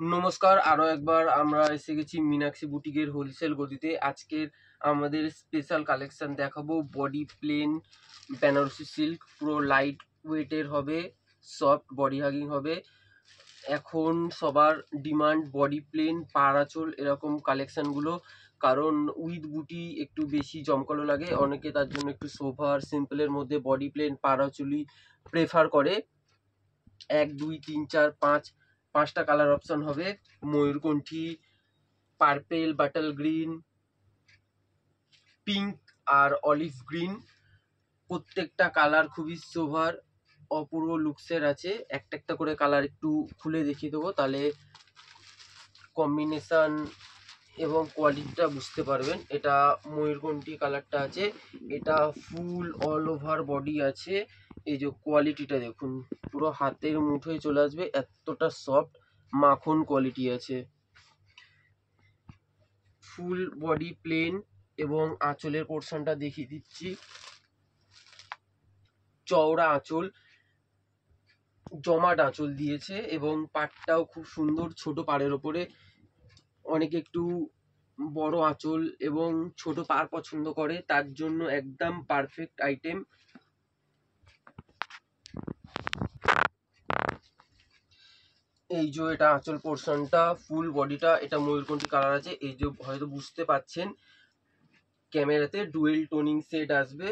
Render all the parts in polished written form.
নমস্কার, আরো একবার আমরা এসে গেছি মীনাক্ষী বুটিকের হোলসেল গদিতে। আজকের আমাদের স্পেশাল কালেকশন দেখাবো বডি প্লেন বেনারসি সিল্ক, পুরো লাইট ওয়েটের হবে, সফট বডি হাগিং হবে। এখন সবার ডিমান্ড বডি প্লেন পাড় আঁচল এরকম কালেকশনগুলো, কারণ উইথ বুটি একটু বেশি জমকালো লাগে, অনেকে তার জন্য একটু সোভার সিম্পলের মধ্যে বডি প্লেন পাড় আঁচলই প্রেফার করে। 1 2 3 4 5 5টা কালার অপশন হবে, ময়ূরকণ্ঠী, পার্পেল, বাটল গ্রিন, পিঙ্ক আর অলিভ গ্রিন। প্রত্যেকটা কালার খুবই সোভার, অপূর্ব লুকসের আছে। একটা একটা করে কালার একটু খুলে দেখিয়ে দেবো, তাহলে কম্বিনেশন এবং কোয়ালিটিটা বুঝতে পারবেন। এটা ময়ূরকণ্ঠী কালারটা আছে, এটা ফুল অল ওভার বডি আছে। এই যে কোয়ালিটিটা দেখুন, পুরো হাতের মুঠোয় চলে আসবে, এতটা সফট মাখন কোয়ালিটি আছে। ফুল বডি প্লেন এবং আঁচলের পোর্শনটা দেখিয়ে দিচ্ছি। চওড়া আঁচল, জমাট আঁচল দিয়েছে এবং পাড়টাও খুব সুন্দর, ছোট পাড়ের ওপরে। অনেকে একটু বড় আঁচল এবং ছোট পাড় পছন্দ করে, তার জন্য একদম পারফেক্ট আইটেম। এই যে এটা আঁচল পোর্শনটা, ফুল বডিটা, এটা ময়ূরকণ্ঠী কালার আছে। এই যে হয়তো বুঝতে পাচ্ছেন ক্যামেরাতে ডুয়েল টোনিং সেট আসবে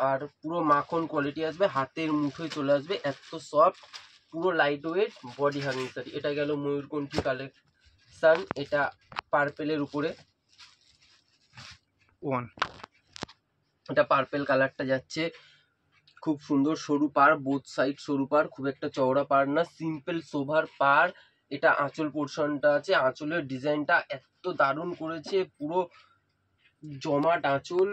আর পুরো মাখন কোয়ালিটি আসবে, হাতের মুঠোয় চলে আসবে, এত সফট, পুরো light weight body hugging sari. এটা গেল ময়ূরকণ্ঠী কালেকশন, এটা পার্পেলের উপরে এটা পার্পেল কালারটা যাচ্ছে, খুব সুন্দর সরু পাড়, বোথ সাইড সরু পাড়, খুব একটা চওড়া পাড় না, সিম্পল সোভার পাড়। এটা আঁচল পোর্শনটা আছে, আঁচলের ডিজাইনটা এত দারুণ করেছে, পুরো জমাট আঁচল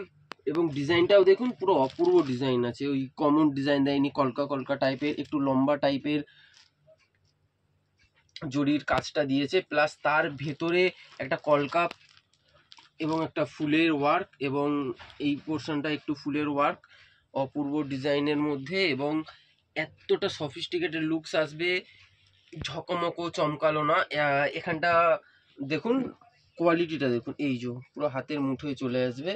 এবং ডিজাইনটাও দেখুন, পুরো অপূর্ব ডিজাইন আছে। ওই কমন ডিজাইন দেয়নি, কলকা কলকা টাইপের, একটু লম্বা টাইপের জরির কাজটা দিয়েছে, প্লাস তার ভেতরে একটা কলকা এবং একটা ফুলের ওয়ার্ক, এবং এই পোর্শনটা একটু ফুলের ওয়ার্ক, অপূর্ব ডিজাইনের মধ্যে, এবং এতটা সফিস্টিকেটেড লুকস আসবে, ঝকমকো চমকালো না। এখানটা দেখুন, কোয়ালিটিটা দেখুন, এই যে পুরো হাতের মুঠোয় চলে আসবে।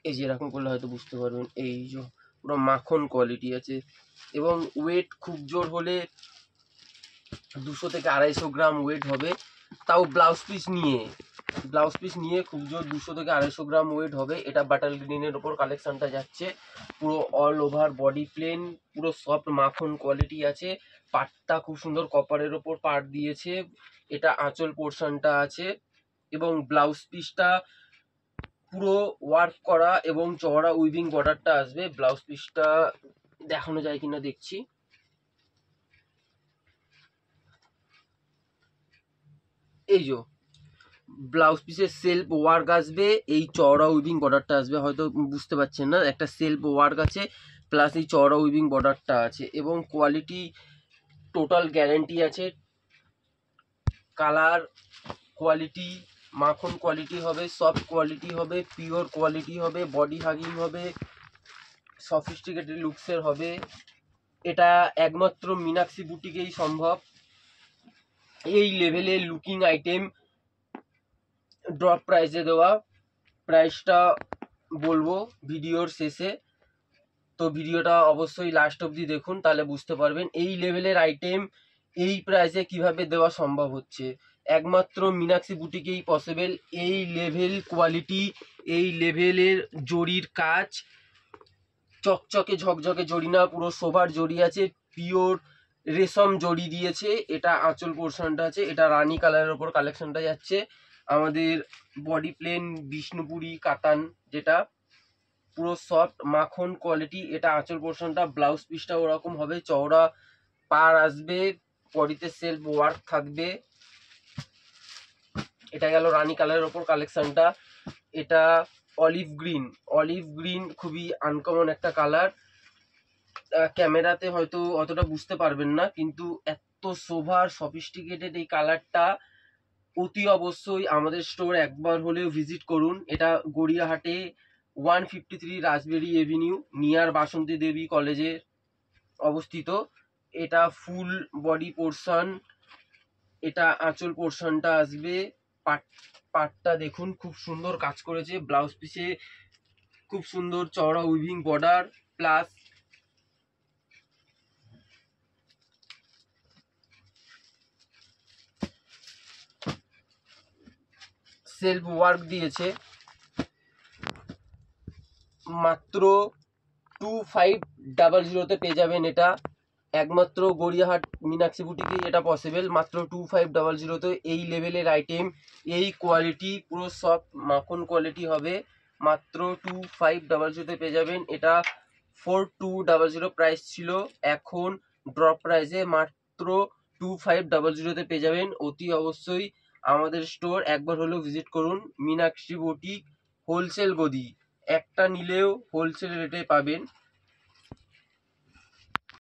এই যে এরকম করলে হয়তো বুঝতে পারবেন, এই যে পুরো মাখন কোয়ালিটি আছে, এবং ওয়েট খুব জোর হলে 200 থেকে 250 গ্রাম ওয়েট হবে, তাও ব্লাউজ পিস নিয়ে খুব জোর 200 থেকে 250 গ্রাম ওয়েট হবে। এটা বাটাল গ্রিনের ওপর কালেকশনটা যাচ্ছে, পুরো অল ওভার বডি প্লেন, পুরো সফট মাখন কোয়ালিটি আছে। পাটটা খুব সুন্দর কপারের ওপর পাট দিয়েছে। এটা আঁচল পোর্শনটা আছে এবং ব্লাউজ পিসটা পুরো ওয়ার্ক করা এবং চওড়া উইভিং বর্ডারটা আসবে। ব্লাউজ পিসটা দেখানো যায় কিনা দেখছি। এই যে ব্লাউজ পিসের সেলফ ওয়ার্ক আসবে, এই চওড়া উইভিং বর্ডারটা আসবে, হয়তো বুঝতে পারছেন না, একটা সেলফ ওয়ার্ক আছে প্লাস এই চওড়া উইভিং বর্ডারটা আছে, এবং কোয়ালিটি টোটাল গ্যারেন্টি আছে। কালার কোয়ালিটি মাখন কোয়ালিটি হবে, সফট কোয়ালিটি হবে, পিওর কোয়ালিটি হবে, বডি হাগিং হবে, সফিস্টিকেটেড লুকসের হবে। এটা একমাত্র মীনাক্ষী বুটিকেই সম্ভব এই লেভেলের লুকিং আইটেম ড্রপ প্রাইসে দেওয়া। প্রাইসটা বলবো ভিডিওর শেষে, তো ভিডিওটা অবশ্যই লাস্ট অবধি দেখুন, তাহলে বুঝতে পারবেন এই লেভেলের আইটেম এই প্রাইসে কিভাবে দেওয়া সম্ভব হচ্ছে। একমাত্র মীনাক্ষী বুটিকেই পসিবল এই লেভেল কোয়ালিটি, এই লেভেলের জরির কাজ, চকচকে ঝকঝকে জরি না, পুরো সোভার জরি আছে, পিওর রেশম জরি দিয়েছে। এটা আঁচল পোর্শনটা আছে, এটা রানী কালারের ওপর কালেকশনটা যাচ্ছে। আমাদের বডি প্লেন বিষ্ণুপুরি কাতান, যেটা পুরো সফট মাখন কোয়ালিটি। এটা আঁচল পোর্শনটা, ব্লাউজ পিসটা ওরকম হবে, চওড়া পার আসবে, বডিতে সেলফ ওয়ার্ক থাকবে। এটা গেল রানী কালারের ওপর কালেকশনটা। এটা অলিভ গ্রিন খুবই আনকমন একটা কালার, ক্যামেরাতে হয়তো অতটা বুঝতে পারবেন না, কিন্তু এত সোভার সফিস্টিকেটেড এই কালারটা, অতি অবশ্যই আমাদের স্টোর একবার হলেও ভিজিট করুন। এটা গড়িয়াহাটে 153 রাজবেরি এভিনিউ নিয়ার বাসন্তী দেবী কলেজে অবস্থিত। এটা ফুল বডি পোর্শন এটা আঁচল পোর্শনটা আসবে। পাটটা দেখুন খুব সুন্দর কাজ করেছে, ব্লাউজ পিসে খুব সুন্দর চওড়া weaving border plus self work দিয়েছে। মাত্র 2500 পেয়ে যাবেন এটা। একমাত্র গড়িয়াহাট মীনাক্ষী বুটিকেই এটা পসিবল। মাত্র 2500 এই লেভেলের আইটেম, এই কোয়ালিটি, পুরো সফট মাখন কোয়ালিটি হবে। মাত্র 2500 পেয়ে যাবেন এটা। 4200 প্রাইস ছিল, এখন ড্রপ প্রাইসে মাত্র 2500 পেয়ে যাবেন। অতি অবশ্যই আমাদের স্টোর একবার হলেও ভিজিট করুন। মীনাক্ষী বুটিক হোলসেল গদি, একটা নিলেও হোলসেল রেটে পাবেন।